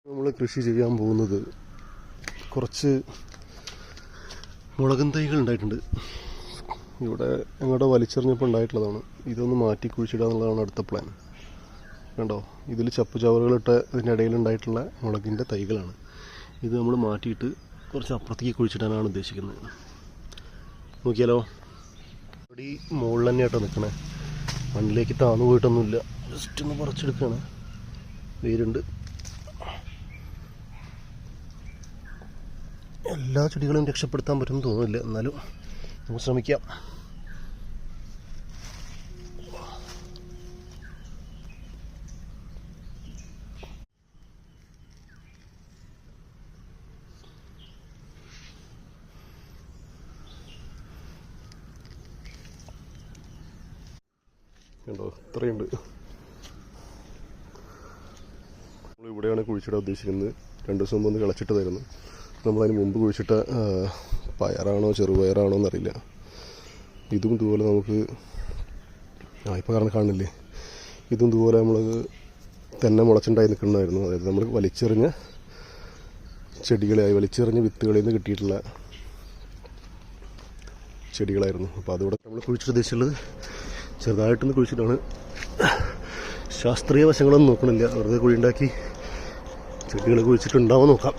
നമ്മൾ കൃഷി ചെയ്യാൻ പോകുന്നത് കുറച്ച് മുളകൻ തൈകൾ ഉണ്ടായിട്ടുണ്ട്. ഇവിടെ ഞങ്ങളുടെ വലിച്ചെറിഞ്ഞപ്പോൾ ഉണ്ടായിട്ടുള്ളതാണ്. ഇതൊന്ന് മാറ്റി കുഴിച്ചിടുക എന്നുള്ളതാണ് അടുത്ത പ്ലാൻ. കണ്ടോ, ഇതിൽ ചപ്പുചവറുകളിട്ട് ഇതിൻ്റെ ഇടയിലുണ്ടായിട്ടുള്ള മുളകിൻ്റെ തൈകളാണ്. ഇത് നമ്മൾ മാറ്റിയിട്ട് കുറച്ച് അപ്പുറത്തേക്ക് കുഴിച്ചിടാനാണ് ഉദ്ദേശിക്കുന്നത്. നോക്കിയാലോ, ഇവിടെ ഈ മുകളിൽ തന്നെയായിട്ടോ നിൽക്കണേ. മണ്ണിലേക്ക് താന്നു പോയിട്ടൊന്നുമില്ല, ജസ്റ്റ് ഒന്ന് പറിച്ചെടുക്കുകയാണ്. വേരുണ്ട്. എല്ലാ ചെടികളും രക്ഷപ്പെടുത്താൻ പറ്റുമെന്ന് തോന്നുന്നില്ല, എന്നാലും നമുക്ക് ശ്രമിക്കാം. കണ്ടോ, ഇത്രയുണ്ട്. നമ്മളിവിടെയാണ് കുഴിച്ചിടാൻ ഉദ്ദേശിക്കുന്നത്. 2 ദിവസം മുമ്പ് ഒന്ന് കിളച്ചിട്ടതായിരുന്നു. നമ്മളതിന് മുമ്പ് കുഴിച്ചിട്ട പയറാണോ ചെറുപയറാണോ എന്നറിയില്ല. ഇതും ഇതുപോലെ നമുക്ക് ഇപ്പോൾ കാണില്ലേ, ഇതും ഇതുപോലെ നമ്മൾ തന്നെ മുളച്ചുണ്ടായി നിൽക്കുന്നതായിരുന്നു. അതായത് നമ്മൾ വലിച്ചെറിഞ്ഞ വിത്തുകളിൽ നിന്ന് കിട്ടിയിട്ടുള്ള ചെടികളായിരുന്നു. അപ്പോൾ അതുകൂടെ നമ്മൾ കുഴിച്ചിട്ട് ഉദ്ദേശിച്ചുള്ളത് ചെറുതായിട്ടൊന്ന് കുഴിച്ചിട്ടാണ്. ശാസ്ത്രീയ വശങ്ങളൊന്നും നോക്കണില്ല, വെറുതെ കുഴിയുണ്ടാക്കി ചെടികൾ കുഴിച്ചിട്ടുണ്ടാവാൻ നോക്കാം.